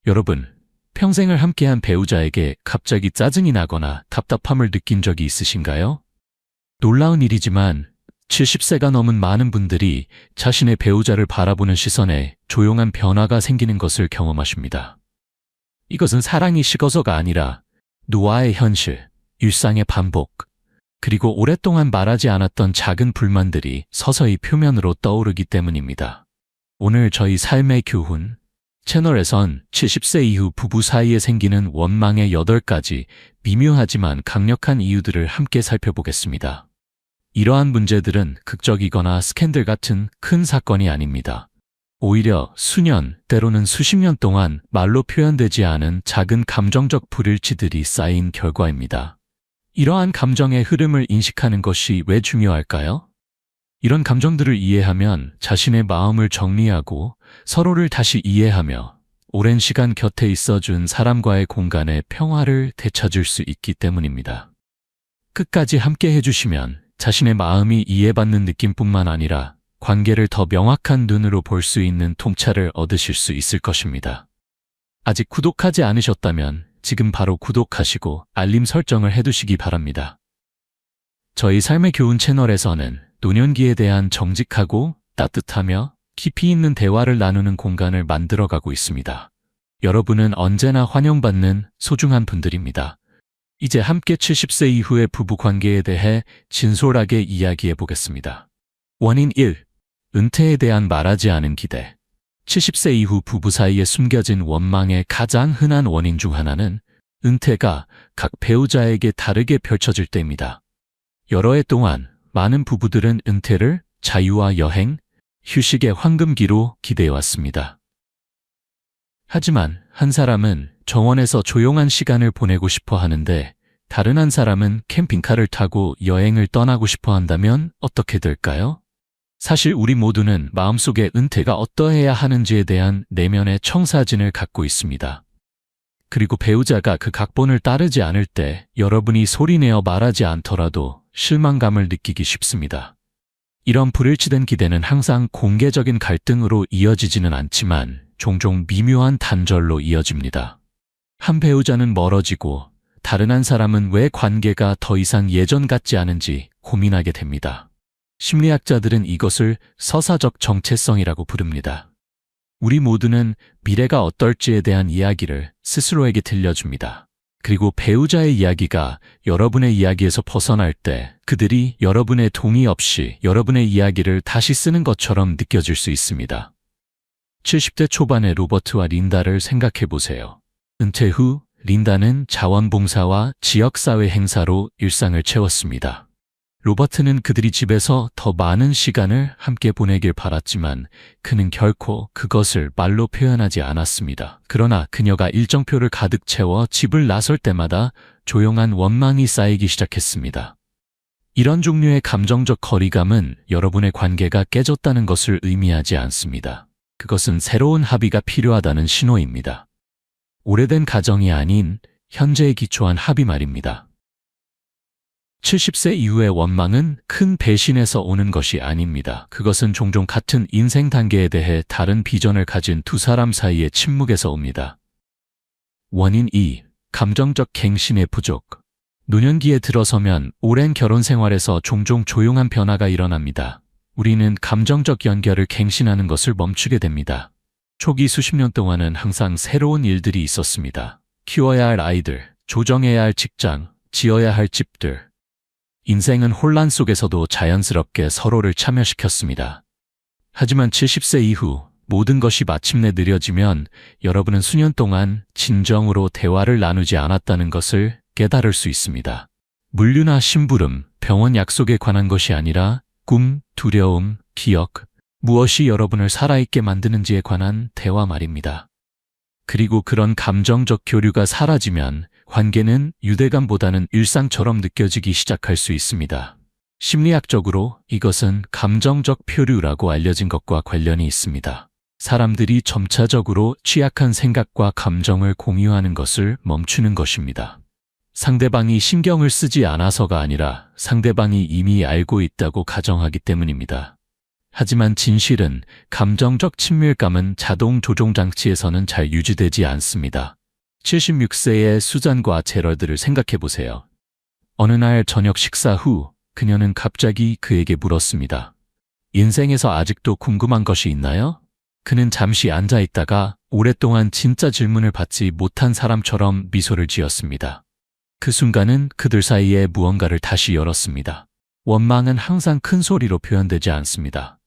여러분, 평생을 함께한 배우자에게 갑자기 짜증이 나거나 답답함을 느낀 적이 있으신가요? 놀라운 일이지만 70세가 넘은 많은 분들이 자신의 배우자를 바라보는 시선에 조용한 변화가 생기는 것을 경험하십니다. 이것은 사랑이 식어서가 아니라 노화의 현실, 일상의 반복, 그리고 오랫동안 말하지 않았던 작은 불만들이 서서히 표면으로 떠오르기 때문입니다. 오늘 저희 삶의 교훈 채널에선 70세 이후 부부 사이에 생기는 원망의 8가지 미묘하지만 강력한 이유들을 함께 살펴보겠습니다. 이러한 문제들은 극적이거나 스캔들 같은 큰 사건이 아닙니다. 오히려 수년, 때로는 수십 년 동안 말로 표현되지 않은 작은 감정적 불일치들이 쌓인 결과입니다. 이러한 감정의 흐름을 인식하는 것이 왜 중요할까요? 이런 감정들을 이해하면 자신의 마음을 정리하고 서로를 다시 이해하며 오랜 시간 곁에 있어준 사람과의 공간의 평화를 되찾을 수 있기 때문입니다. 끝까지 함께 해주시면 자신의 마음이 이해받는 느낌뿐만 아니라 관계를 더 명확한 눈으로 볼 수 있는 통찰을 얻으실 수 있을 것입니다. 아직 구독하지 않으셨다면 지금 바로 구독하시고 알림 설정을 해두시기 바랍니다. 저희 삶의 교훈 채널에서는 노년기에 대한 정직하고 따뜻하며 깊이 있는 대화를 나누는 공간을 만들어가고 있습니다. 여러분은 언제나 환영받는 소중한 분들입니다. 이제 함께 70세 이후의 부부 관계에 대해 진솔하게 이야기해 보겠습니다. 원인 1. 은퇴에 대한 말하지 않은 기대. 70세 이후 부부 사이에 숨겨진 원망의 가장 흔한 원인 중 하나는 은퇴가 각 배우자에게 다르게 펼쳐질 때입니다. 여러 해 동안 많은 부부들은 은퇴를 자유와 여행, 휴식의 황금기로 기대해왔습니다. 하지만 한 사람은 정원에서 조용한 시간을 보내고 싶어 하는데 다른 한 사람은 캠핑카를 타고 여행을 떠나고 싶어 한다면 어떻게 될까요? 사실 우리 모두는 마음속에 은퇴가 어떠해야 하는지에 대한 내면의 청사진을 갖고 있습니다. 그리고 배우자가 그 각본을 따르지 않을 때 여러분이 소리내어 말하지 않더라도 실망감을 느끼기 쉽습니다. 이런 불일치된 기대는 항상 공개적인 갈등으로 이어지지는 않지만 종종 미묘한 단절로 이어집니다. 한 배우자는 멀어지고 다른 한 사람은 왜 관계가 더 이상 예전 같지 않은지 고민하게 됩니다. 심리학자들은 이것을 서사적 정체성이라고 부릅니다. 우리 모두는 미래가 어떨지에 대한 이야기를 스스로에게 들려줍니다. 그리고 배우자의 이야기가 여러분의 이야기에서 벗어날 때 그들이 여러분의 동의 없이 여러분의 이야기를 다시 쓰는 것처럼 느껴질 수 있습니다. 70대 초반의 로버트와 린다를 생각해 보세요. 은퇴 후 린다는 자원봉사와 지역사회 행사로 일상을 채웠습니다. 로버트는 그들이 집에서 더 많은 시간을 함께 보내길 바랐지만 그는 결코 그것을 말로 표현하지 않았습니다. 그러나 그녀가 일정표를 가득 채워 집을 나설 때마다 조용한 원망이 쌓이기 시작했습니다. 이런 종류의 감정적 거리감은 여러분의 관계가 깨졌다는 것을 의미하지 않습니다. 그것은 새로운 합의가 필요하다는 신호입니다. 오래된 가정이 아닌 현재에 기초한 합의 말입니다. 70세 이후의 원망은 큰 배신에서 오는 것이 아닙니다. 그것은 종종 같은 인생 단계에 대해 다른 비전을 가진 두 사람 사이의 침묵에서 옵니다. 원인 2. 감정적 갱신의 부족. 노년기에 들어서면 오랜 결혼 생활에서 종종 조용한 변화가 일어납니다. 우리는 감정적 연결을 갱신하는 것을 멈추게 됩니다. 초기 수십 년 동안은 항상 새로운 일들이 있었습니다. 키워야 할 아이들, 조정해야 할 직장, 지어야 할 집들. 인생은 혼란 속에서도 자연스럽게 서로를 참여시켰습니다. 하지만 70세 이후 모든 것이 마침내 느려지면 여러분은 수년 동안 진정으로 대화를 나누지 않았다는 것을 깨달을 수 있습니다. 물류나 심부름, 병원 약속에 관한 것이 아니라 꿈, 두려움, 기억, 무엇이 여러분을 살아있게 만드는지에 관한 대화 말입니다. 그리고 그런 감정적 교류가 사라지면 관계는 유대감보다는 일상처럼 느껴지기 시작할 수 있습니다. 심리학적으로 이것은 감정적 표류라고 알려진 것과 관련이 있습니다. 사람들이 점차적으로 취약한 생각과 감정을 공유하는 것을 멈추는 것입니다. 상대방이 신경을 쓰지 않아서가 아니라 상대방이 이미 알고 있다고 가정하기 때문입니다. 하지만 진실은 감정적 친밀감은 자동 조종 장치에서는 잘 유지되지 않습니다. 76세의 수잔과 제럴드를 생각해 보세요. 어느 날 저녁 식사 후 그녀는 갑자기 그에게 물었습니다. 인생에서 아직도 궁금한 것이 있나요? 그는 잠시 앉아 있다가 오랫동안 진짜 질문을 받지 못한 사람처럼 미소를 지었습니다. 그 순간은 그들 사이에 무언가를 다시 열었습니다. 원망은 항상 큰 소리로 표현되지 않습니다.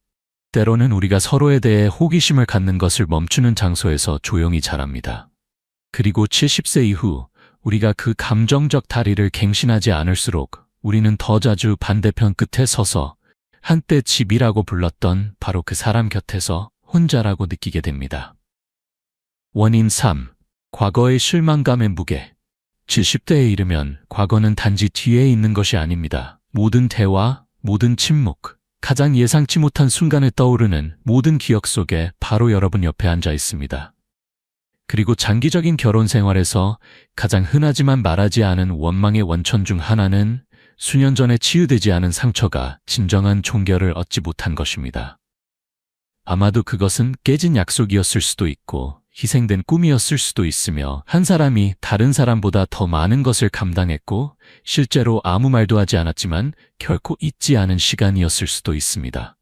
때로는 우리가 서로에 대해 호기심을 갖는 것을 멈추는 장소에서 조용히 자랍니다. 그리고 70세 이후 우리가 그 감정적 다리를 갱신하지 않을수록 우리는 더 자주 반대편 끝에 서서 한때 집이라고 불렀던 바로 그 사람 곁에서 혼자라고 느끼게 됩니다. 원인 3. 과거의 실망감의 무게. 70대에 이르면 과거는 단지 뒤에 있는 것이 아닙니다. 모든 대화, 모든 침묵, 가장 예상치 못한 순간에 떠오르는 모든 기억 속에 바로 여러분 옆에 앉아 있습니다. 그리고 장기적인 결혼 생활에서 가장 흔하지만 말하지 않은 원망의 원천 중 하나는 수년 전에 치유되지 않은 상처가 진정한 종결을 얻지 못한 것입니다. 아마도 그것은 깨진 약속이었을 수도 있고 희생된 꿈이었을 수도 있으며 한 사람이 다른 사람보다 더 많은 것을 감당했고 실제로 아무 말도 하지 않았지만 결코 잊지 않은 시간이었을 수도 있습니다.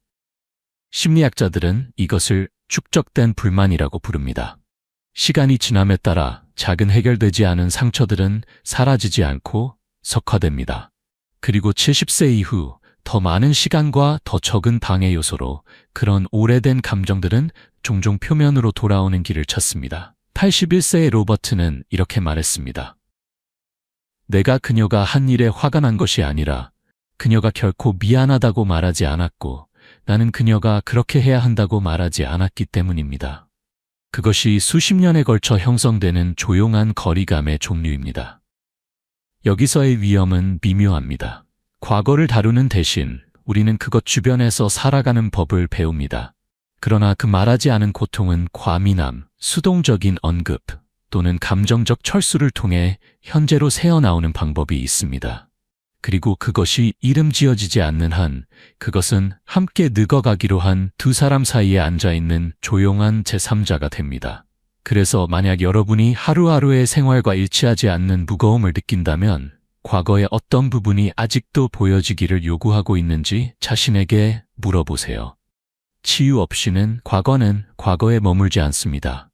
심리학자들은 이것을 축적된 불만이라고 부릅니다. 시간이 지남에 따라 작은 해결되지 않은 상처들은 사라지지 않고 석화됩니다. 그리고 70세 이후 더 많은 시간과 더 적은 방해 요소로 그런 오래된 감정들은 종종 표면으로 돌아오는 길을 찾습니다. 81세의 로버트는 이렇게 말했습니다. 내가 그녀가 한 일에 화가 난 것이 아니라 그녀가 결코 미안하다고 말하지 않았고 나는 그녀가 그렇게 해야 한다고 말하지 않았기 때문입니다. 그것이 수십 년에 걸쳐 형성되는 조용한 거리감의 종류입니다. 여기서의 위험은 미묘합니다. 과거를 다루는 대신 우리는 그것 주변에서 살아가는 법을 배웁니다. 그러나 그 말하지 않은 고통은 과민함, 수동적인 언급 또는 감정적 철수를 통해 현재로 새어나오는 방법이 있습니다. 그리고 그것이 이름 지어지지 않는 한 그것은 함께 늙어가기로 한 두 사람 사이에 앉아있는 조용한 제3자가 됩니다. 그래서 만약 여러분이 하루하루의 생활과 일치하지 않는 무거움을 느낀다면 과거의 어떤 부분이 아직도 보여지기를 요구하고 있는지 자신에게 물어보세요. 치유 없이는 과거는 과거에 머물지 않습니다.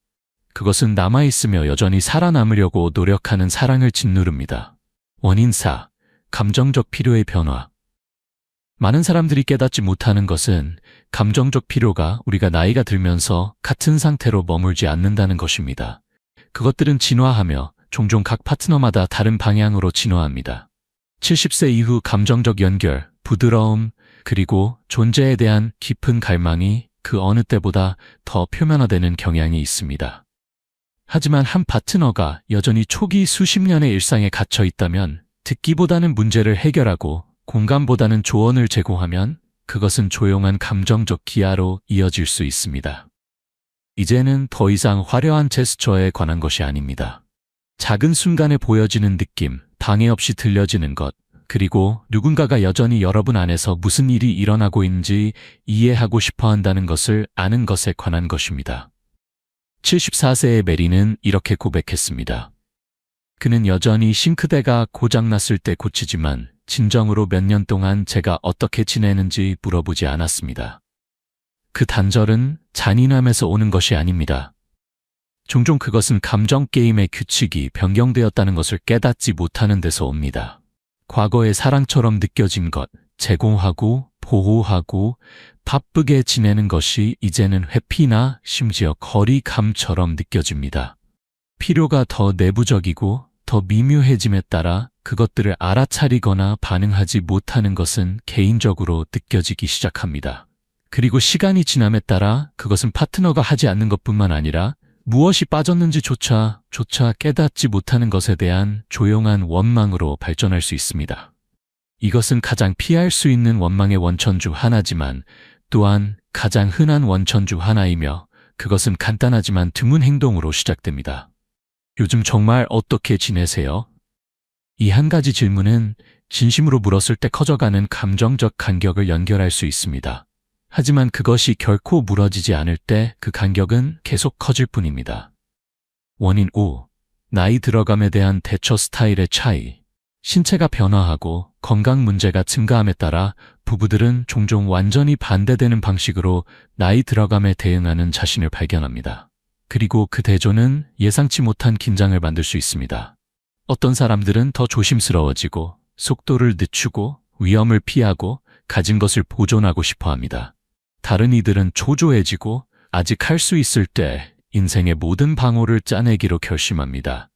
그것은 남아있으며 여전히 살아남으려고 노력하는 사랑을 짓누릅니다. 원인 4. 감정적 필요의 변화. 많은 사람들이 깨닫지 못하는 것은 감정적 필요가 우리가 나이가 들면서 같은 상태로 머물지 않는다는 것입니다. 그것들은 진화하며 종종 각 파트너마다 다른 방향으로 진화합니다. 70세 이후 감정적 연결, 부드러움, 그리고 존재에 대한 깊은 갈망이 그 어느 때보다 더 표면화되는 경향이 있습니다. 하지만 한 파트너가 여전히 초기 수십 년의 일상에 갇혀 있다면 듣기보다는 문제를 해결하고 공감보다는 조언을 제공하면 그것은 조용한 감정적 기아로 이어질 수 있습니다. 이제는 더 이상 화려한 제스처에 관한 것이 아닙니다. 작은 순간에 보여지는 느낌, 방해 없이 들려지는 것, 그리고 누군가가 여전히 여러분 안에서 무슨 일이 일어나고 있는지 이해하고 싶어 한다는 것을 아는 것에 관한 것입니다. 74세의 메리는 이렇게 고백했습니다. 그는 여전히 싱크대가 고장났을 때 고치지만 진정으로 몇 년 동안 제가 어떻게 지내는지 물어보지 않았습니다. 그 단절은 잔인함에서 오는 것이 아닙니다. 종종 그것은 감정 게임의 규칙이 변경되었다는 것을 깨닫지 못하는 데서 옵니다. 과거의 사랑처럼 느껴진 것, 제공하고 보호하고 바쁘게 지내는 것이 이제는 회피나 심지어 거리감처럼 느껴집니다. 필요가 더 내부적이고 더 미묘해짐에 따라 그것들을 알아차리거나 반응하지 못하는 것은 개인적으로 느껴지기 시작합니다. 그리고 시간이 지남에 따라 그것은 파트너가 하지 않는 것뿐만 아니라 무엇이 빠졌는지조차 깨닫지 못하는 것에 대한 조용한 원망으로 발전할 수 있습니다. 이것은 가장 피할 수 있는 원망의 원천 중 하나지만 또한 가장 흔한 원천 중 하나이며 그것은 간단하지만 드문 행동으로 시작됩니다. 요즘 정말 어떻게 지내세요? 이 한 가지 질문은 진심으로 물었을 때 커져가는 감정적 간격을 연결할 수 있습니다. 하지만 그것이 결코 무너지지 않을 때 그 간격은 계속 커질 뿐입니다. 원인 5. 나이 들어감에 대한 대처 스타일의 차이. 신체가 변화하고 건강 문제가 증가함에 따라 부부들은 종종 완전히 반대되는 방식으로 나이 들어감에 대응하는 자신을 발견합니다. 그리고 그 대조는 예상치 못한 긴장을 만들 수 있습니다. 어떤 사람들은 더 조심스러워지고 속도를 늦추고 위험을 피하고 가진 것을 보존하고 싶어 합니다. 다른 이들은 초조해지고 아직 할 수 있을 때 인생의 모든 방어를 짜내기로 결심합니다.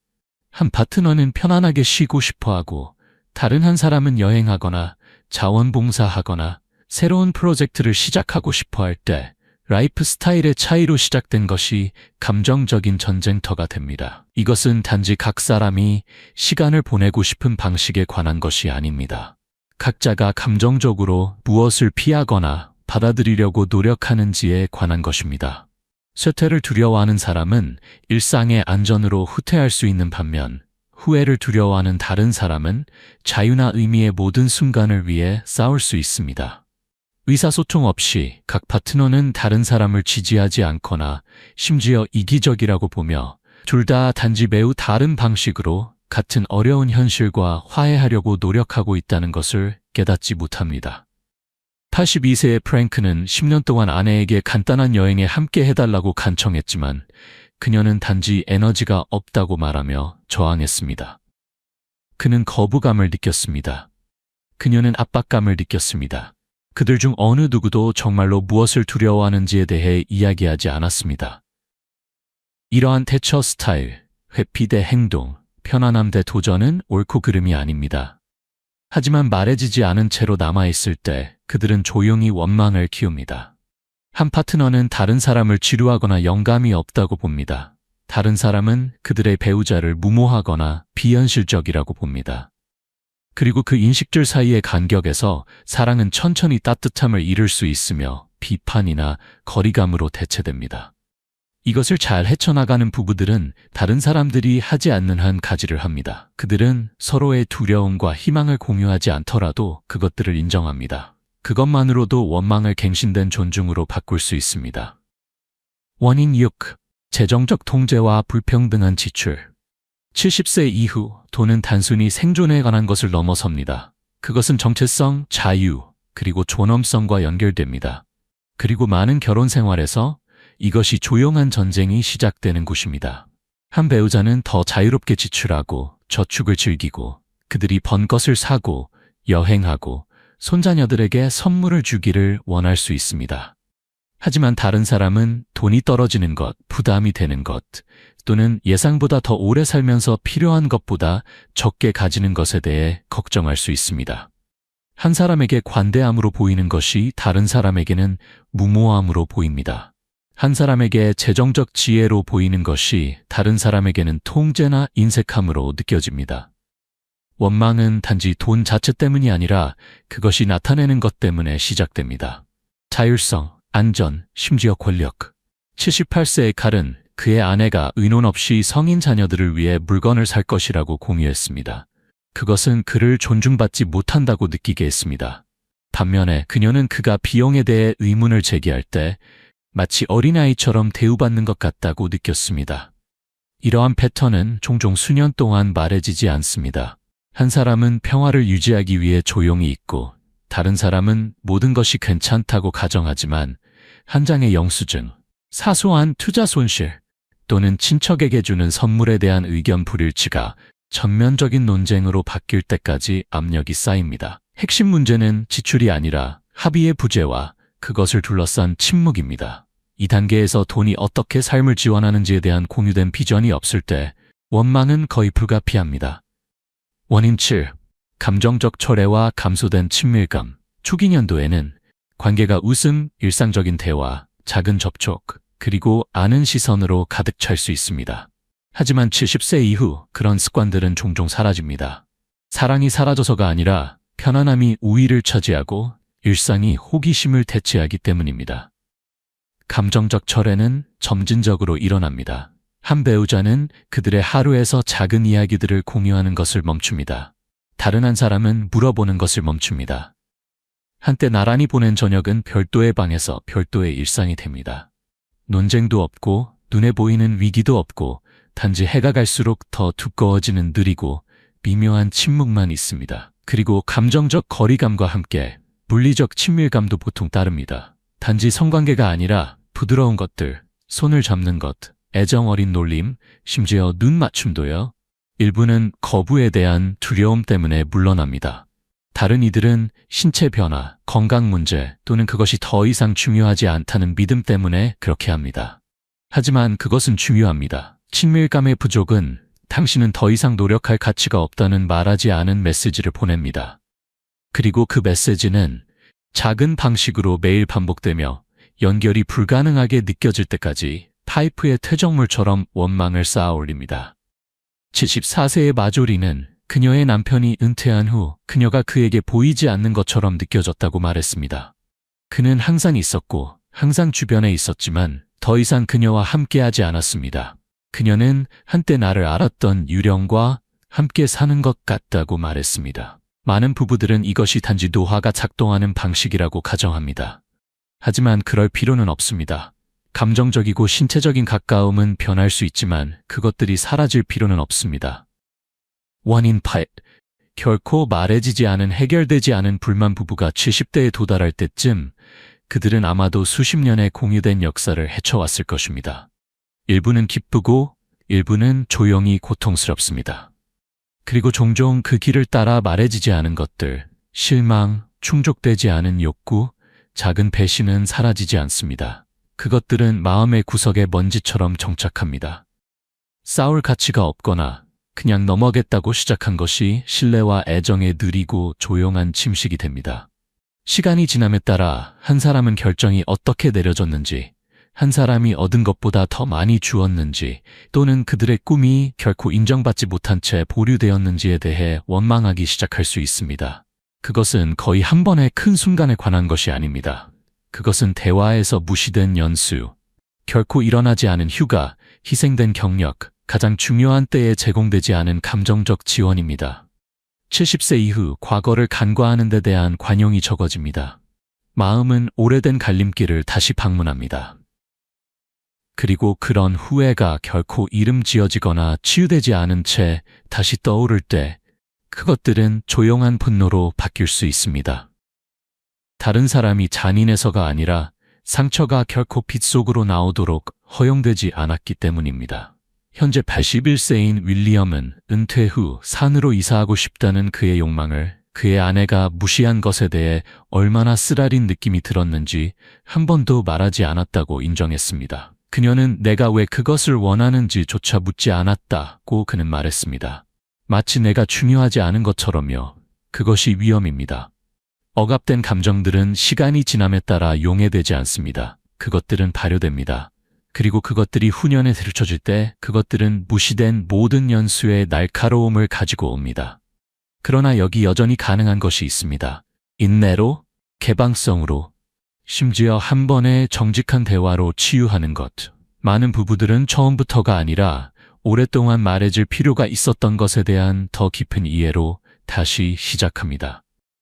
한 파트너는 편안하게 쉬고 싶어 하고 다른 한 사람은 여행하거나 자원봉사하거나 새로운 프로젝트를 시작하고 싶어 할 때 라이프 스타일의 차이로 시작된 것이 감정적인 전쟁터가 됩니다. 이것은 단지 각 사람이 시간을 보내고 싶은 방식에 관한 것이 아닙니다. 각자가 감정적으로 무엇을 피하거나 받아들이려고 노력하는지에 관한 것입니다. 쇠퇴를 두려워하는 사람은 일상의 안전으로 후퇴할 수 있는 반면 후회를 두려워하는 다른 사람은 자유나 의미의 모든 순간을 위해 싸울 수 있습니다. 의사소통 없이 각 파트너는 다른 사람을 지지하지 않거나 심지어 이기적이라고 보며 둘 다 단지 매우 다른 방식으로 같은 어려운 현실과 화해하려고 노력하고 있다는 것을 깨닫지 못합니다. 82세의 프랭크는 10년 동안 아내에게 간단한 여행에 함께 해달라고 간청했지만 그녀는 단지 에너지가 없다고 말하며 저항했습니다. 그는 거부감을 느꼈습니다. 그녀는 압박감을 느꼈습니다. 그들 중 어느 누구도 정말로 무엇을 두려워하는지에 대해 이야기하지 않았습니다. 이러한 대처 스타일, 회피 대 행동, 편안함 대 도전은 옳고 그름이 아닙니다. 하지만 말해지지 않은 채로 남아있을 때 그들은 조용히 원망을 키웁니다. 한 파트너는 다른 사람을 지루하거나 영감이 없다고 봅니다. 다른 사람은 그들의 배우자를 무모하거나 비현실적이라고 봅니다. 그리고 그 인식들 사이의 간격에서 사랑은 천천히 따뜻함을 잃을 수 있으며 비판이나 거리감으로 대체됩니다. 이것을 잘 헤쳐나가는 부부들은 다른 사람들이 하지 않는 한 가지를 합니다. 그들은 서로의 두려움과 희망을 공유하지 않더라도 그것들을 인정합니다. 그것만으로도 원망을 갱신된 존중으로 바꿀 수 있습니다. 원인 6. 재정적 통제와 불평등한 지출. 70세 이후 돈은 단순히 생존에 관한 것을 넘어섭니다. 그것은 정체성, 자유, 그리고 존엄성과 연결됩니다. 그리고 많은 결혼 생활에서 이것이 조용한 전쟁이 시작되는 곳입니다. 한 배우자는 더 자유롭게 지출하고 저축을 즐기고 그들이 번 것을 사고 여행하고 손자녀들에게 선물을 주기를 원할 수 있습니다. 하지만 다른 사람은 돈이 떨어지는 것, 부담이 되는 것, 또는 예상보다 더 오래 살면서 필요한 것보다 적게 가지는 것에 대해 걱정할 수 있습니다. 한 사람에게 관대함으로 보이는 것이 다른 사람에게는 무모함으로 보입니다. 한 사람에게 재정적 지혜로 보이는 것이 다른 사람에게는 통제나 인색함으로 느껴집니다. 원망은 단지 돈 자체 때문이 아니라 그것이 나타내는 것 때문에 시작됩니다. 자율성, 안전, 심지어 권력. 78세의 칼은 그의 아내가 의논 없이 성인 자녀들을 위해 물건을 살 것이라고 공유했습니다. 그것은 그를 존중받지 못한다고 느끼게 했습니다. 반면에 그녀는 그가 비용에 대해 의문을 제기할 때 마치 어린아이처럼 대우받는 것 같다고 느꼈습니다. 이러한 패턴은 종종 수년 동안 말해지지 않습니다. 한 사람은 평화를 유지하기 위해 조용히 있고 다른 사람은 모든 것이 괜찮다고 가정하지만 한 장의 영수증, 사소한 투자 손실 또는 친척에게 주는 선물에 대한 의견 불일치가 전면적인 논쟁으로 바뀔 때까지 압력이 쌓입니다. 핵심 문제는 지출이 아니라 합의의 부재와 그것을 둘러싼 침묵입니다. 이 단계에서 돈이 어떻게 삶을 지원하는지에 대한 공유된 비전이 없을 때 원망은 거의 불가피합니다. 원인 7. 감정적 철회와 감소된 친밀감. 초기 년도에는 관계가 웃음, 일상적인 대화, 작은 접촉, 그리고 아는 시선으로 가득 찰 수 있습니다. 하지만 70세 이후 그런 습관들은 종종 사라집니다. 사랑이 사라져서가 아니라 편안함이 우위를 차지하고 일상이 호기심을 대체하기 때문입니다. 감정적 철회는 점진적으로 일어납니다. 한 배우자는 그들의 하루에서 작은 이야기들을 공유하는 것을 멈춥니다. 다른 한 사람은 물어보는 것을 멈춥니다. 한때 나란히 보낸 저녁은 별도의 방에서 별도의 일상이 됩니다. 논쟁도 없고 눈에 보이는 위기도 없고 단지 해가 갈수록 더 두꺼워지는 느리고 미묘한 침묵만 있습니다. 그리고 감정적 거리감과 함께 물리적 친밀감도 보통 따릅니다. 단지 성관계가 아니라 부드러운 것들, 손을 잡는 것, 애정 어린 놀림, 심지어 눈 맞춤도요. 일부는 거부에 대한 두려움 때문에 물러납니다. 다른 이들은 신체 변화, 건강 문제 또는 그것이 더 이상 중요하지 않다는 믿음 때문에 그렇게 합니다. 하지만 그것은 중요합니다. 친밀감의 부족은 당신은 더 이상 노력할 가치가 없다는 말하지 않은 메시지를 보냅니다. 그리고 그 메시지는 작은 방식으로 매일 반복되며 연결이 불가능하게 느껴질 때까지 파이프의 퇴적물처럼 원망을 쌓아 올립니다. 74세의 마조리는 그녀의 남편이 은퇴한 후 그녀가 그에게 보이지 않는 것처럼 느껴졌다고 말했습니다. 그는 항상 있었고 항상 주변에 있었지만 더 이상 그녀와 함께하지 않았습니다. 그녀는 한때 나를 알았던 유령과 함께 사는 것 같다고 말했습니다. 많은 부부들은 이것이 단지 노화가 작동하는 방식이라고 가정합니다. 하지만 그럴 필요는 없습니다. 감정적이고 신체적인 가까움은 변할 수 있지만 그것들이 사라질 필요는 없습니다. 원인 8. 결코 말해지지 않은 해결되지 않은 불만 부부가 70대에 도달할 때쯤 그들은 아마도 수십 년의 공유된 역사를 헤쳐왔을 것입니다. 일부는 기쁘고 일부는 조용히 고통스럽습니다. 그리고 종종 그 길을 따라 말해지지 않은 것들, 실망, 충족되지 않은 욕구, 작은 배신은 사라지지 않습니다. 그것들은 마음의 구석에 먼지처럼 정착합니다. 싸울 가치가 없거나 그냥 넘어겠다고 시작한 것이 신뢰와 애정의 느리고 조용한 침식이 됩니다. 시간이 지남에 따라 한 사람은 결정이 어떻게 내려졌는지, 한 사람이 얻은 것보다 더 많이 주었는지, 또는 그들의 꿈이 결코 인정받지 못한 채 보류되었는지에 대해 원망하기 시작할 수 있습니다. 그것은 거의 한 번의 큰 순간에 관한 것이 아닙니다. 그것은 대화에서 무시된 연수, 결코 일어나지 않은 휴가, 희생된 경력, 가장 중요한 때에 제공되지 않은 감정적 지원입니다. 70세 이후 과거를 간과하는 데 대한 관용이 적어집니다. 마음은 오래된 갈림길을 다시 방문합니다. 그리고 그런 후회가 결코 이름 지어지거나 치유되지 않은 채 다시 떠오를 때 그것들은 조용한 분노로 바뀔 수 있습니다. 다른 사람이 잔인해서가 아니라 상처가 결코 빛 속으로 나오도록 허용되지 않았기 때문입니다. 현재 81세인 윌리엄은 은퇴 후 산으로 이사하고 싶다는 그의 욕망을 그의 아내가 무시한 것에 대해 얼마나 쓰라린 느낌이 들었는지 한 번도 말하지 않았다고 인정했습니다. 그녀는 내가 왜 그것을 원하는지조차 묻지 않았다고 그는 말했습니다. 마치 내가 중요하지 않은 것처럼요. 그것이 위험입니다. 억압된 감정들은 시간이 지남에 따라 용해되지 않습니다. 그것들은 발효됩니다. 그리고 그것들이 후년에 들춰질 때 그것들은 무시된 모든 연수의 날카로움을 가지고 옵니다. 그러나 여기 여전히 가능한 것이 있습니다. 인내로, 개방성으로, 심지어 한 번의 정직한 대화로 치유하는 것. 많은 부부들은 처음부터가 아니라 오랫동안 말해질 필요가 있었던 것에 대한 더 깊은 이해로 다시 시작합니다.